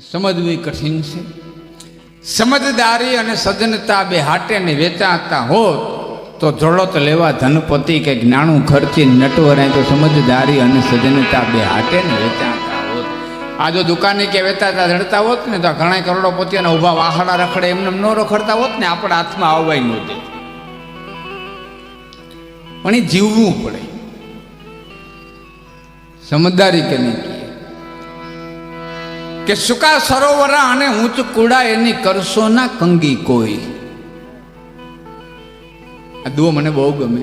સમજવું કઠિન છે. સમજદારી અને સજ્જનતા બે હાટે ને વેચાતા હોત તો ઝોળોત લેવા ધનપતિ કે જ્ઞાણું ખર્ચી નટવરાય. તો સમજદારી અને સજ્જનતા બે હાટે ને વેચાતા હોત. આ જો દુકાને કે વેચાતા જડતા હોત ને તો ઘણા કરોડોપતિઓના ઊભા વાહડા રખડે એમને ન રખડતા હોત ને આપણા હાથમાં આવવાય નહોતી. પણ એ જીવવું પડે. સમજદારી કે નહીં કે સુકા સરોવરા અને ઊંચ કુડા એની કરશો ના કંગી કોઈ. આ દુઓ મને બહુ ગમે.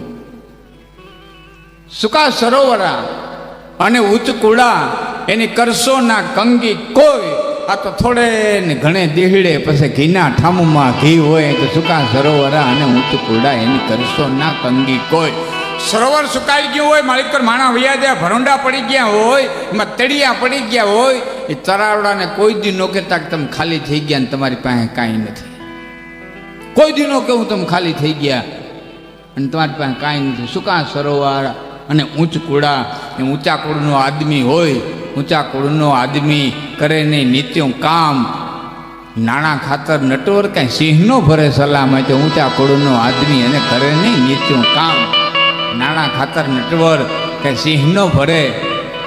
સુકા સરોવરા અને ઊંચ કુડા એની કરશો ના કંગી કોઈ. આ તો થોડે ને ઘણે દેહડે પછી ઘીના ઠામમાં ઘી હોય તો સુકા સરોવરા અને ઊંચ કુડા એની કરશો ના કંગી કોઈ. સરોવર સુકાઈ ગયું હોય, માલિક પર માણા વૈયા ગયા, ભરોંડા પડી ગયા હોય, એમાં તળિયા પડી ગયા હોય, એ તરાવડાને કોઈ દી નો કહેતા કે તમે ખાલી થઈ ગયા ને તમારી પાસે કાંઈ નથી. કોઈ દી નો કેવું તમે ખાલી થઈ ગયા અને તમારી પાસે કાંઈ નથી. સુકા સરોવર અને ઊંચ કુડા. એ ઊંચા કુળનો આદમી હોય, ઊંચા કુળનો આદમી કરે નહીં નિત્યું કામ. નાણાં ખાતર નટવર કાંઈ સિંહનો ભરે સલામ. તો ઊંચા કુળનો આદમી એને કરે નહીં નિત્યું કામ. નાણાં ખાતર નટવર કે સિંહનો ભરે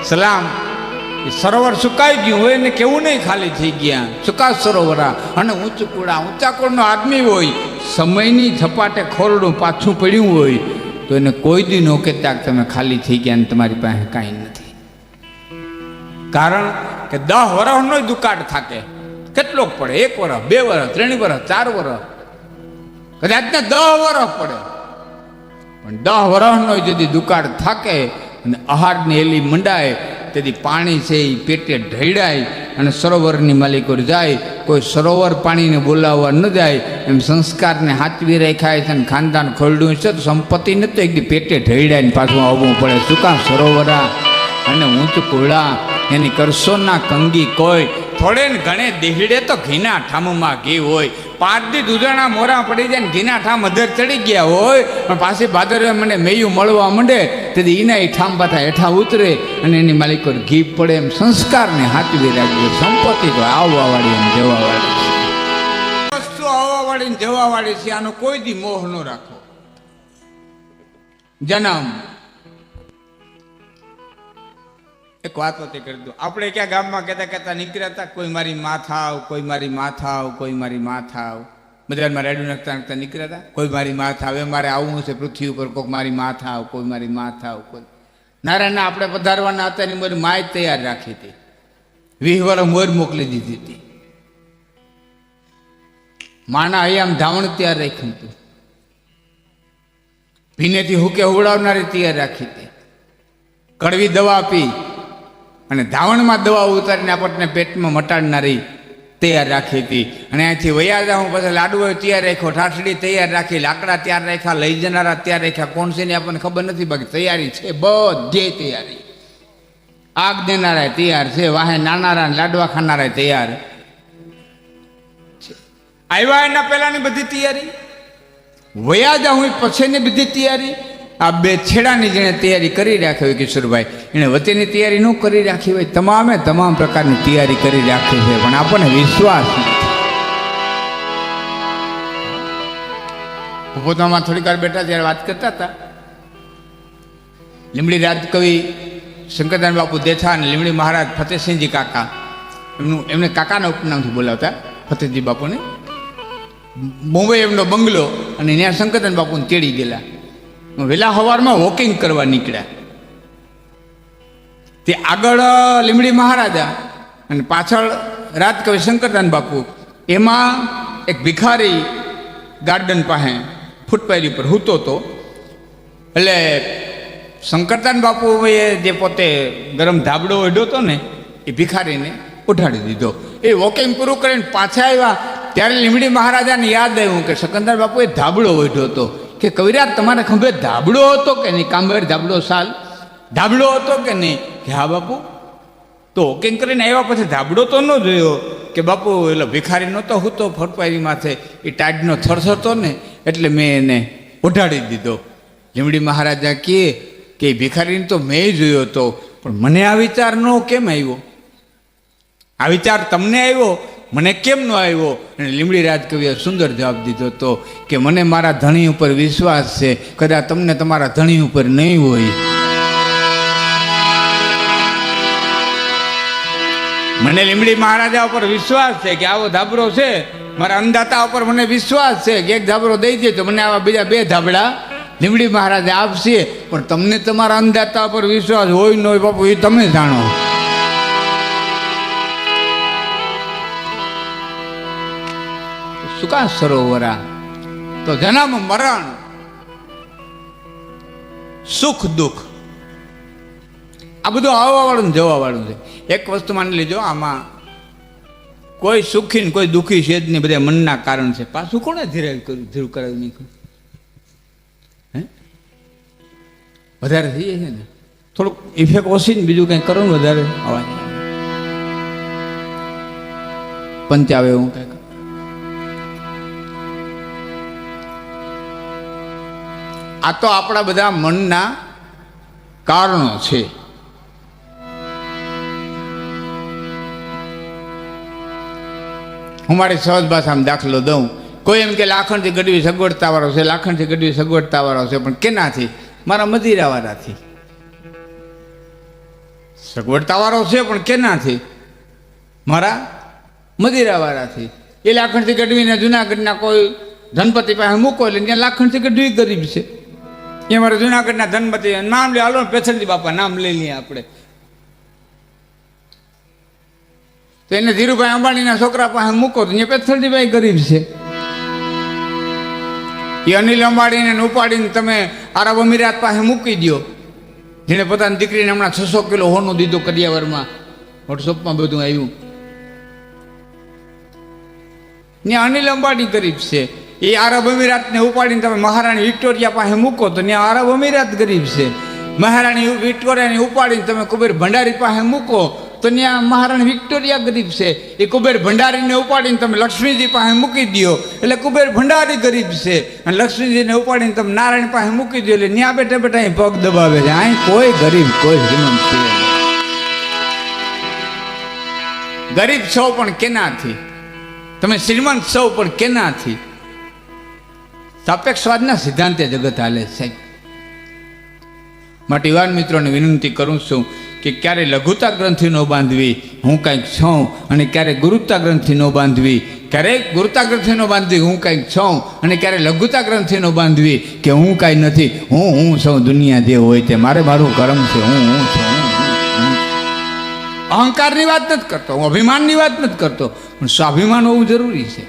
સલામ. સરોવર સુકાઈ ગયું હોય ને કેવું નહીં ખાલી થઈ ગયા. સુકા સરોવરા અને ઊંચ કુડા. ઊંચા કુળનો આદમી હોય, સમયની ઝપાટે ખોરડું પાછું પડ્યું હોય તો એને કોઈ દી નો કહેતા કે તમે ખાલી થઈ ગયા ને તમારી પાસે કાંઈ નથી. કારણ કે 10 વર્ષનો દુકાળ થાકે. કેટલોક પડે? 1 વર્ષ, 2 વર્ષ, 3 વર્ષ, 4 વર્ષ, કદાચ ને 10 વર્ષ પડે. પણ 10 વર્ષનો যদি દુકાળ થાકે અને આહારની એલી મંડાય તેથી પાણી છે એ પેટે ઢળાય અને સરોવરની માલિકો જાય. કોઈ સરોવર પાણીને બોલાવવા ન જાય. એમ સંસ્કારને હાચવી રાખાય છે અને ખાનદાન ખોલડું છે તો સંપત્તિ નથી એક પેટે ઢળાય ને પાછું આવવું પડે. સુકા સરોવરા અને ઊંચ કુડા એની કરશો ના કંગી કોઈ. થોડે ને ઘણે દેહડે તો ઘીના ઠામમાં ઘી હોય. 5 દી દૂધાણા મોરા પડી જાય ને ઘીના ઠામ અધર ચડી ગયા હોય પણ પાછી ભાદરવે મને મેયું મળવા માંડે તેથી એના એ ઠામ પાછા હેઠા ઉતરે અને એની માલિકો ઘી પડે. એમ સંસ્કારને હાચવી રાખજો. સંપત્તિ તો આવવાવાળી અને જવાવાળી છે. વસ્તુ આવવાવાળી ને જવાવાળી છે. આનો કોઈ દી મોહ ન રાખો. જન્મ એક વાત હતી કરી દો. આપણે ક્યાં ગામમાં કહેતા નીકળ્યા હતા, કોઈ મારી માથાવ, કોઈ મારી માથાવ, કોઈ મારી માથાવ. બજારમાં રેડિયો નાખતા નાખતા નીકળ્યા હતા, કોઈ મારી માથાવ. હવે મારે આવવું છે પૃથ્વી ઉપર, કોઈક મારી માથાવ, કોઈ મારી માથાવ. કોઈ નારાયણના આપણે પધારવાના હતા એની મારી માય તૈયાર રાખી હતી. 20 વર્ષ મોર મોકલી દીધી હતી. માના અહીંયા ધાવણ તૈયાર રાખ્યું હતું. ભીનેથી હુકે ઉડાવનારી તૈયાર રાખી હતી. કડવી દવા આપી અને ધાવણમાં દવા ઉતારીને આપણને પેટમાં મટાડનારી તૈયાર રાખી હતી. અને અહીંથી વયા જાઉં પછી લાડવો તૈયાર રાખ્યો, ઠાઠડી તૈયાર રાખી, લાકડા તૈયાર રાખ્યા, લઈ જનારા તૈયાર રાખ્યા. કોણ છે ને આપણને ખબર નથી, બાકી તૈયારી છે, બધે તૈયારી. આગ દેનારા તૈયાર છે, વાહે નાનારા લાડવા ખાનારા તૈયાર. આવ્યા એના પહેલાની બધી તૈયારી, વયા જાઉં પછીની બધી તૈયારી. આ 2 છેડાની જેણે તૈયારી કરી રાખી હોય કિશોરભાઈ, એણે વચ્ચેની તૈયારી ન કરી રાખી હોય. તમામ પ્રકારની તૈયારી કરી રાખી છે પણ આપણને વિશ્વાસ નથી. પોતામાં થોડીક વાર બેઠા ત્યારે વાત કરતા હતા. લીમડી રાજકવિ શંકરદાન બાપુ દેથા અને લીમડી મહારાજ ફતેહસિંહજી કાકા, એમને કાકાના ઉપનામથી બોલાવતા ફતેહજી બાપુને. મુંબઈ એમનો બંગલો અને ત્યાં શંકરદાન બાપુને તેડી ગયેલા. વહેલા સવારમાં વોકિંગ કરવા નીકળ્યા. તે આગળ લીમડી મહારાજા અને પાછળ રાજકવિ શંકરદાન બાપુ. એમાં એક ભિખારી ગાર્ડન પાસે ફૂટપાથી ઉપર સૂતો હતો. એટલે શંકરદાન બાપુએ જે પોતે ગરમ ધાબળો ઓઢ્યો હતો ને એ ભિખારીને ઉઠાડી દીધો. એ વોકિંગ પૂરું કરીને પાછા આવ્યા ત્યારે લીમડી મહારાજાને યાદ આવ્યું કે શંકરદાન બાપુએ ધાબળો ઓઢ્યો હતો. કે કવિરાજ તમારે ખંભે ધાબળો હતો કે નહીં? કાંબેર ધાબળો સાલ ધાબળો હતો કે નહીં? કે હા બાપુ. તો વોકિંગ કરીને આવ્યા પછી ધાબળો તો ન જોયો કે બાપુ એટલે ભિખારી નહોતો હું તો ફટપારી માથે એ ટાઢનો થરથરતો ને એટલે મેં એને ઉઠાડી દીધો. લીમડી મહારાજા કે ભિખારીને તો મેં જોયો હતો પણ મને આ વિચાર નો કેમ આવ્યો? આ વિચાર તમને આવ્યો, મને કેમ ન આવ્યો? અને લીમડી રાજ કવિએ સુંદર જવાબ દીધો હતો કે મને મારા ધણી ઉપર વિશ્વાસ છે, કદાચ તમને તમારા ધણી ઉપર નહીં હોય. મને લીમડી મહારાજા ઉપર વિશ્વાસ છે કે આવો ધાબળો છે, મારા અન્નદાતા ઉપર મને વિશ્વાસ છે કે એક ધાબળો દઈ દે તો મને આવા બીજા 2 ધાબળા લીમડી મહારાજા આપશે. પણ તમને તમારા અન્નદાતા ઉપર વિશ્વાસ હોય ન હોય બાપુ, એ તમે જાણો. સુકા સરોવરા તો જન્મ મરણ, સુખ દુઃખ, આ બધું આવવા વાળું ને જવા વાળું છે. એક વસ્તુ માની લેજો, આમાં કોઈ સુખી ને કોઈ દુઃખી છે જ નહીં, બધા મનના કારણ છે. પાછું કોને ધીરું કરાવી નીકળ્યું? હે વધારે થઈ જાય છે ને, થોડુંક ઇફેક્ટ ઓછી ને બીજું કંઈ કરો ને વધારે અવાજ પંચાવે એવું કંઈક. આ તો આપણા બધા મનના કારણો છે. હું મારી સહજ ભાષામાં દાખલો દઉં. કોઈ એમ કે લાખણથી ગઢવી સગવડતા વાળો છે, લાખણથી ગઢવી સગવડતા વાળો છે, પણ કેનાથી? મારા મદિરાવાળાથી. સગવડતા વાળો છે પણ કેનાથી? મારા મદિરાવાળાથી. એ લાખણથી ગઢવીને જુનાગઢના કોઈ ધનપતિ પાસે મૂકો એટલે ત્યાં લાખણથી ગઢવી ગરીબ છે. એ મારા જુનાગઢના ધનપતિ નામ લે, હાલો પેથરજી બાપા નામ લઈ લઈએ આપણે. તો એને ધીરુભાઈ અંબાણીના છોકરા પાસે મૂકો તો અહીંયા પેથરજીભાઈ ગરીબ છે. એ અનિલ અંબાણીને ઉપાડીને તમે આરબ અમીરાત પાસે મૂકી દો, જેને પોતાની દીકરીને હમણાં 600 કિલો હોનું દીધું કડિયાવરમાં, વોટ્સઅપમાં બધું આવ્યું. ત્યાં અનિલ અંબાણી ગરીબ છે. એ આરબ અમીરાતને ઉપાડીને તમે મહારાણી વિક્ટોરિયા પાસે મૂકો તો ત્યાં આરબ અમીરાત ગરીબ છે. મહારાણી વિક્ટોરિયાને ઉપાડીને તમે કુબેર ભંડારી પાસે મૂકો તો ત્યાં મહારાણી વિક્ટોરિયા ગરીબ છે. એ કુબેર ભંડારીને ઉપાડીને તમે લક્ષ્મીજી પાસે મૂકી દો એટલે કુબેર ભંડારી ગરીબ છે. અને લક્ષ્મીજીને ઉપાડીને તમે નારાયણ પાસે મૂકી દો એટલે ત્યાં બેઠા બેઠા અહીં પગ દબાવે છે. અહીં કોઈ ગરીબ કોઈ શ્રીમંત છે. ગરીબ છો પણ કેનાથી? તમે શ્રીમંત છો પણ કેનાથી? સાપેક્ષવાદના સિદ્ધાંતે જગત હાલે છે. માટે યુવાન મિત્રોને વિનંતી કરું છું કે ક્યારે લઘુતા ગ્રંથિ ન બાંધવી, હું કંઈક છું, અને ક્યારે ગુરુતા ગ્રંથિ ન બાંધવી. ક્યારેક ગુરુતા ગ્રંથિ ન બાંધવી, હું કંઈક છું, અને ક્યારે લઘુતા ગ્રંથિ ન બાંધવી કે હું કાંઈ નથી, હું છું. દુનિયા જે હોય તે મારે મારું કર્મ છે, હું છું. અહંકારની વાત નથી કરતો, હું અભિમાનની વાત નથી કરતો, પણ સ્વાભિમાન હોવું જરૂરી છે.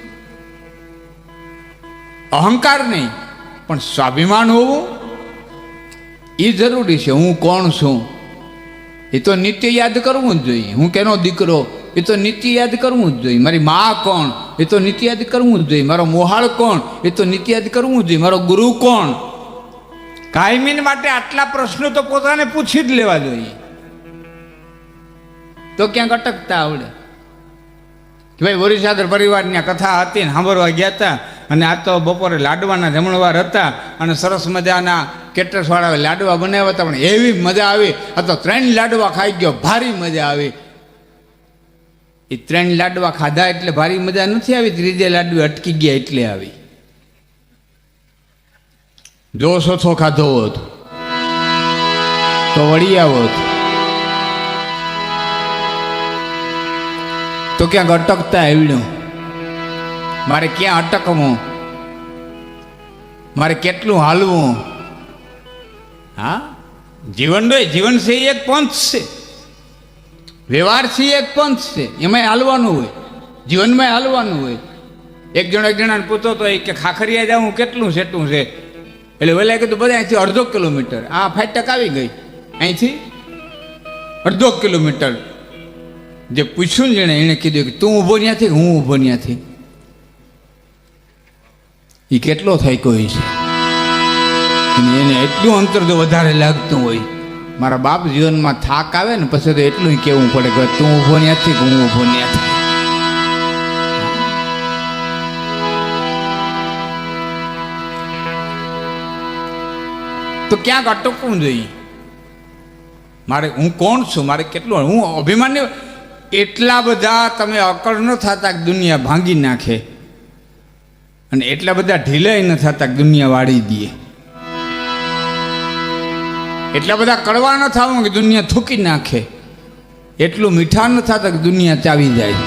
અહંકાર નહીં પણ સ્વાભિમાન હોવું એ જરૂરી છે. હું કોણ છું એ તો નિત્ય યાદ કરવું જ જોઈએ. હું કેનો દીકરો એ તો નિત્ય યાદ કરવું જ જોઈએ. મારી મા કોણ એ તો નિત્ય યાદ કરવું જ જોઈએ. મારો મોહાળ કોણ એ તો નિત્ય યાદ કરવું જ જોઈએ. મારો ગુરુ કોણ? કાયમીન માટે આટલા પ્રશ્નો તો પોતાને પૂછી જ લેવા જોઈએ. તો ક્યાંક અટકતા આવડે કે ભાઈ વરિસાદર પરિવારની કથા હતી ને સાંભળવા ગયા હતા, અને આ તો બપોરે લાડવાના જમણવાર હતા, અને સરસ મજાના કેટરસવાળા લાડવા બનાવ્યા હતા, પણ એવી મજા આવી. આ તો 3 લાડવા ખાઈ ગયો, ભારી મજા આવી. એ 3 લાડવા ખાધા એટલે ભારી મજા નથી આવી, 3જે લાડુ અટકી ગયા એટલે આવી. જો સોથો ખાધો હોત તો વળી આવોત તો ક્યાંક અટકતા આવડ્યું. મારે ક્યાં અટકવું, મારે કેટલું હાલવું? હા, જીવન જીવન છે એક પંથ છે, વ્યવહાર છે એક પંથ છે, એમાં હાલવાનું હોય, જીવનમાં હાલવાનું હોય. એક જણાને પૂછતો તો કે ખાખરિયા જાઉં કેટલું સેટું છે? એટલે વેલા કીધું બધા અહીંથી 1/2 કિલોમીટર. આ ફાટક આવી ગઈ, અહીંથી 1/2 કિલોમીટર. જે પૂછ્યું ને એને કીધું કે તું ઊભો ત્યાંથી, હું ઊભો ત્યાંથી. એ કેટલો થાય કોઈ છે, એને એટલું અંતર જો વધારે લાગતું હોય. મારા બાપ જીવનમાં થાક આવે ને પછી તો એટલું કહેવું પડે કે તું ઊભો ત્યાંથી, હું ઊભો ત્યાંથી. તો ક્યાંક અટકવું જોઈએ. મારે હું કોણ છું, મારે કેટલું, હું અભિમાન એટલા બધા તમે અકળ ન થતા કે દુનિયા ભાંગી નાખે, અને એટલા બધા ઢીલાઈ ન થતા કે દુનિયા વાળી દે. એટલા બધા કડવા ન થવું કે દુનિયા થૂકી નાખે, એટલું મીઠા ન થતા કે દુનિયા ચાવી જાય.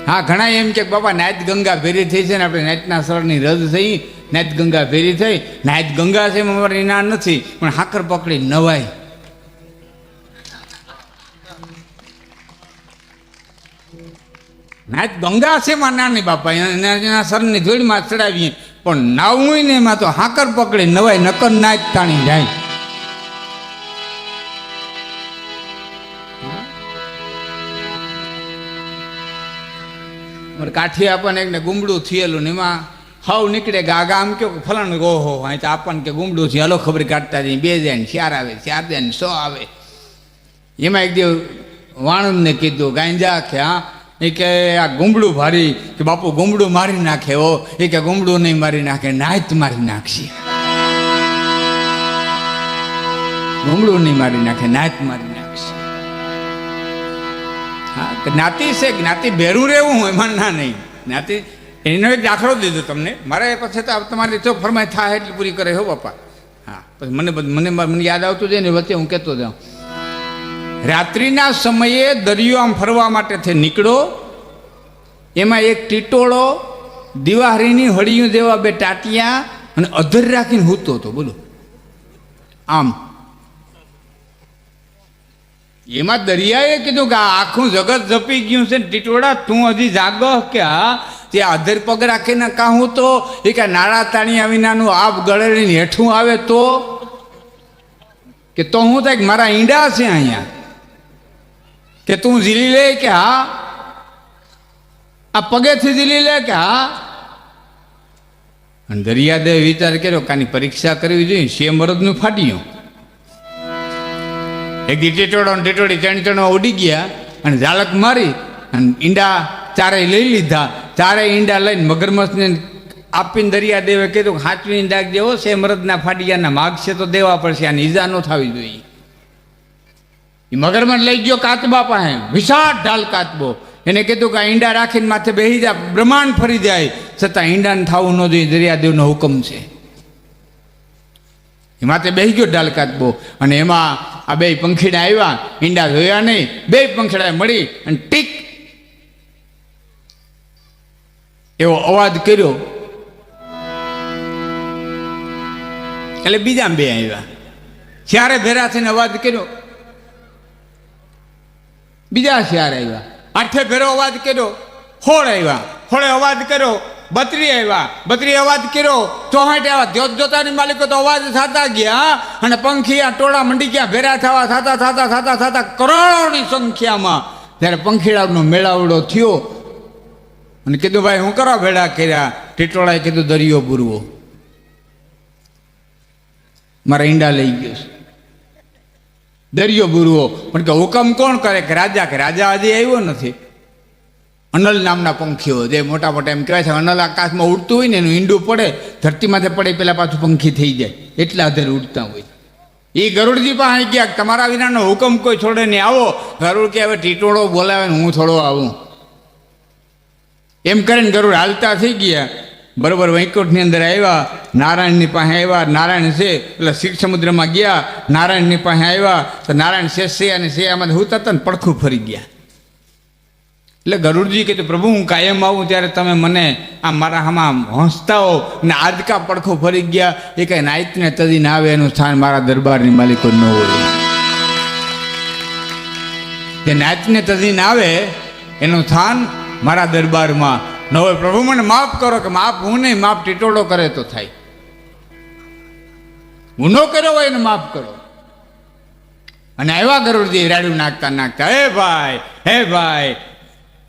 હા, ઘણા એમ કે બાપા નાયત ગંગા ભેરી થઈ છે ને આપણે નાયતના સરની રદ થઈ, નાયત ગંગા ભેરી થઈ. નાયત ગંગા છે એમાં અમારી ના નથી, પણ હાકર પકડી નવાય. નાયત ગંગા છે એમાં નાની બાપા એના સરની ધૂળમાં ચડાવીએ, પણ નાવું ને એમાં તો હાકર પકડી નવાય, નકર નાયત તાણી જાય. કાઠી આપણને એકને ગુમડું થયેલું ને એમાં હાવ નીકળે કે આગા આમ કહો ફલાણું ઓહો અહીં તો આપણને કે ગુમડું છે, હલો ખબર કાઢતા જઈએ, 2 જાય ને 4 આવે, 4 જાય ને 100 આવે. એમાં એક દિવસ વાણંદને કીધું ગાંજા કે હા, એ કે આ ગુમડું ભારી કે બાપુ ગુમડું મારી નાખે હો, એ કે ગુમડું નહીં મારી નાખે, નાયત મારી નાખશે. ગુમડું નહીં મારી નાખે, નાયત મારી નાખશે. હા, જ્ઞાતિ છે, જ્ઞાતિ ભેરું રહેવું એમાં ના નહીં. જ્ઞાતિ એનો એક દાખલો દીધો તમને, મારે પછી તો તમારી તો ફરમાઈ થાય એટલી પૂરી કરે હો બાપા. હા, પછી મને યાદ આવતું જાય ને વચ્ચે હું કહેતો જાઉં. રાત્રિના સમયે દરિયો આમ ફરવા માટે થઈ નીકળો, એમાં એક ટીટોળો દિવાહરીની હળિયું જેવા 2 ટાટિયા અને અધર રાખીને હૂતો હતો. બોલો, આમ એમાં દરિયાએ કીધું કે આખું જગત જપી ગયું છે, ટીટોળા તું હજી જાગો કે હા? તે અધર પગ રાખીને કાહું તો એ કે નાળા તાણિયા વિનાનું આપ ગળેલીને હેઠું આવે તો કે તો હું થાય કે મારા ઈંડા છે અહીંયા કે તું ઝીલી લે કે હા? આ પગેથી ઝીલી લે કે હા? અને દરિયાદેવ વિચાર કર્યો કાની પરીક્ષા કરવી જોઈએ, 6 મરદનું ફાટ્યું. એક દી ટીટોળો ને ટીટોળી 3 ઉડી ગયા અને ઝાલક મારી અને ઈંડા 4 લઈ લીધા. 4 ઈંડા લઈને મગરમચ્છને આપીને દરિયાદેવે કીધું હાચવીને રાખજે હો, 6 મરદના ફાટિયાના માગશે તો દેવા પડશે, આને ઈજા ન થવી જોઈએ. એ મગરમચ્છ લઈ ગયો કાચબા પાસે, વિશાળ ઢાલ કાચબો. એને કીધું કે આ ઈંડા રાખીને માથે બેસી જા, બ્રહ્માંડ ફરી જાય, છતાં ઈંડાને થવું ન જોઈએ, દરિયાદેવનો હુકમ છે. એ માથે બેસી ગયો ઢાલ કાચબો અને એમાં આ 2 પંખીડા આવ્યા, ઈંડા જોયા નહીં, 2 પંખીડા મળી અને ટીક એવો અવાજ કર્યો એટલે બીજા 2 આવ્યા. ચારે ભેરા થઈને અવાજ કર્યો, બીજા 4 આવ્યા. 8 ભેરો અવાજ કર્યો, 16 આવ્યા. 16 અવાજ કર્યો, 32 આવ્યા. 32 અવાજ કર્યો, 64 આવ્યા. જોતાની માલિકો તો અવાજ થતા ગયા અને પંખીયા ટોળા મંડી ગયા, ભેરા થવા થતા કરોડોની સંખ્યામાં જ્યારે પંખીડાનો મેળાવડો થયો અને કીધું ભાઈ હું કરવા ભેડા કર્યા? ટીટોળાએ કીધું દરિયો બુરવો, મારા ઈંડા લઈ ગયો છે. દરિયો બુરવો પણ કે હુકમ કોણ કરે? કે રાજા. કે રાજા હજી આવ્યો નથી. અનલ નામના પંખીઓ જે મોટા મોટા એમ કહેવાય છે, અનલ આકાશમાં ઉડતું હોય ને એનું ઈંડું પડે ધરતીમાંથી પડે પેલા પાછું પંખી થઈ જાય, એટલા અધેર ઉડતા હોય. એ ગરુડજી પાસે ગયા, તમારા વિનાનો હુકમ કોઈ છોડે નહીં, આવો. ગરુડ કે હવે ટીટોળો બોલાવે ને હું થોડો આવું. એમ કરીને ગરુડ હાલતા થઈ ગયા. બરોબર વૈકુંઠની અંદર આવ્યા, નારાયણની પાસે આવ્યા. નારાયણ છે એટલે શિવ સમુદ્રમાં ગયા, નારાયણની પાસે આવ્યા તો નારાયણ શેષ અને શેયામાં હુતા હતા ને પડખું ફરી ગયા. એટલે ગરુડજી કહે પ્રભુ હું કાયમ આવું ત્યારે તમે મને આ મારા આમાં હસતા હો ને આજકા પડખો ફરી ગયા. એ કંઈ નાયતને તદીને આવે એનું સ્થાન મારા દરબારની માલિકો ન હોય. જે નાયતને તદીને આવે એનું સ્થાન મારા દરબારમાં ન હોય. પ્રભુ મને માફ કરો. કે માફ હું નહીં, માફ ટીટોળો કરે તો થાય. ગુનો કર્યો હોય એને માફ કરો. અને આવ્યા ગરુડજી રાડ્યું નાખતા હે ભાઈ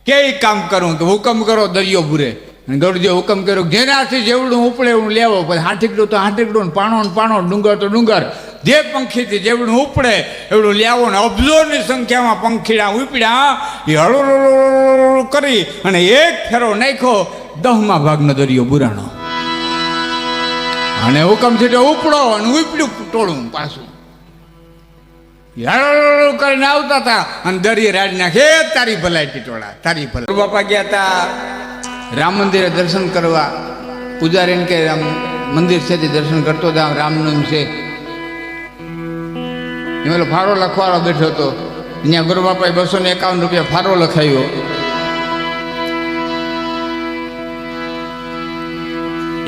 કેવી કામ કરું? કે હુકમ કરો દરિયો બુરે. અને ગરુડજીએ હુકમ કર્યો જેનાથી જેવડું ઉપડે એવું લેવો. પછી હાંઠીકડું તો હાંઠીકડું ને પાણો ડુંગર તો ડુંગર, જે પંખીથી જેવડું ઉપડે એવડું લેવો. ને અબજોની સંખ્યામાં પંખીડા ઉપડ્યા. એ હળો કરી અને એક ફેરો નાખ્યો, 10મા ભાગનો દરિયો બુરાણો. અને હુકમ થી ઉપડો અને ઉપડ્યું ટોળું પાછું. યાર કરીને આવતા હતા અને દરિયે રાજ નાખે તારી ભલાઈ ટીટોળા તારી ભલાઈ. બાપા ગયા હતા રામ મંદિરે દર્શન કરવા. પૂજારીને કે રામ મંદિર છે તે દર્શન કરતો હતા, રામનું છે એમાં ફાળો લખવાળો બેઠો હતો. અહીંયા ગુરુ બાપાએ 251 રૂપિયા ફાળો લખાયો.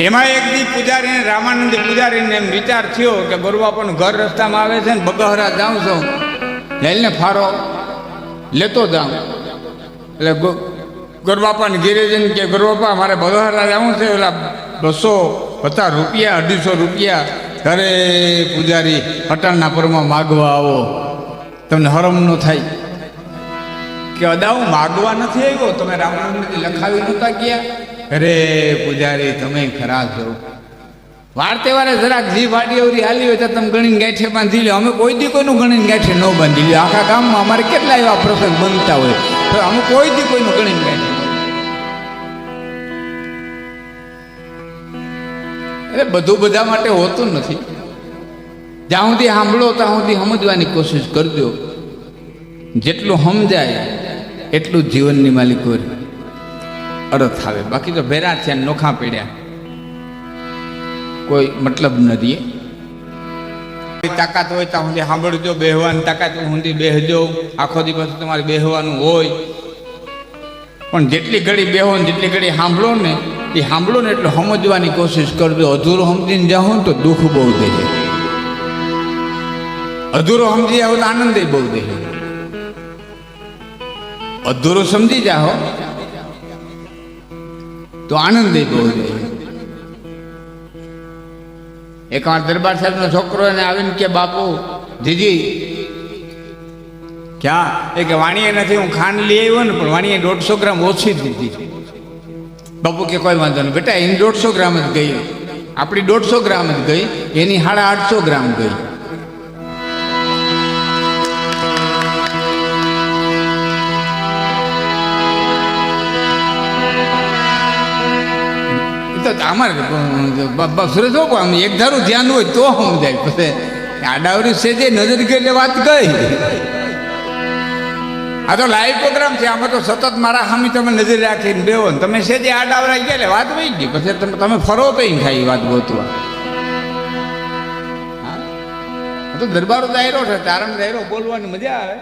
એમાં એક દી પૂજારીને રામાનંદ પૂજારીને એમ વિચાર થયો કે ગુરુ બાપાનું ઘર રસ્તામાં આવે છે ને બગહરા જાઉં છું લઈને ફાળો લેતો જાઉં. એટલે ગુરુ બાપાને ઘેરે જઈને કે ગુરુ બાપા મારે બગહરા જવું છે, ઓલા 250 રૂપિયા 250 રૂપિયા ઘરે પૂજારી અટાણના પરમાં માગવા આવો, તમને હરમ ન થાય. કે અદા હું માગવા નથી આવ્યો, તમે રામાનંદ લખાવી નહોતા ગયા. અરે પૂજારી તમે ખરા છો, વાર તહેવારે જરાક જીભ આડી હાલી હોય તો તમે ગણીને ગાંઠે બાંધી લો. અમે કોઈ દી કોઈનું ગણીને ગાંઠે ન બાંધી લ્યો. આખા ગામમાં અમારે કેટલા એવા પ્રસંગ બનતા હોય તો અમે કોઈ દી કોઈનું ગણીને ગાંઠે. એટલે બધું બધા માટે હોતું નથી. જ્યાં સુધી સાંભળો ત્યાં સુધી સમજવાની કોશિશ કરજો. જેટલું સમજાય એટલું જીવનની માલિકો અર્થ આવે. બાકી તો ભેરા છે નોખા પડ્યા, કોઈ મતલબ નથી. તાકાત હોય ત્યાં સુધી સાંભળજો, બેહવાની તાકાત સુધી બેહજો. આખો દિવસ તમારે બેહવાનું હોય, પણ જેટલી ઘડી બેહો ને જેટલી ઘડી સાંભળો ને એ સાંભળો ને એટલે સમજવાની કોશિશ કરજો. અધૂરો સમજીને જાઓ ને તો દુઃખ બહુ દે છે, અધૂરો સમજી જાઓ તો આનંદ બહુ દે છે. અધૂરો સમજી જાઓ તો આનંદ બહુ દે. એક વાર દરબાર સાહેબનો છોકરો એને આવીને કે બાપુ જીજી ક્યાં? એ કે વાણીએ નથી, હું ખાંડ લઈ આવ્યો ને પણ વાણીએ 150 ગ્રામ ઓછી દીધી. બાપુ કે કોઈ વાંધો નહીં બેટા, એની 150 ગ્રામ જ ગઈ, આપણી 150 ગ્રામ જ ગઈ, એની 850 ગ્રામ ગઈ. અમારે સુરેશ આમ એક ધારું ધ્યાન હોય તો સમજાય. પછી આડાવરી છે જે નજર ગઈ એટલે વાત ગઈ. આ તો લાઈવ પ્રોગ્રામ છે, આમાં તો સતત મારા સામે તમે નજર રાખીને બેહો ને તમે છે જે આડાવરા ગયા એટલે વાત વહી ગઈ. પછી તમે ફરો તો થાય વાત ગોતવા. તો દરબારો દાયરો છે, તારણ દાયરો બોલવાની મજા આવે.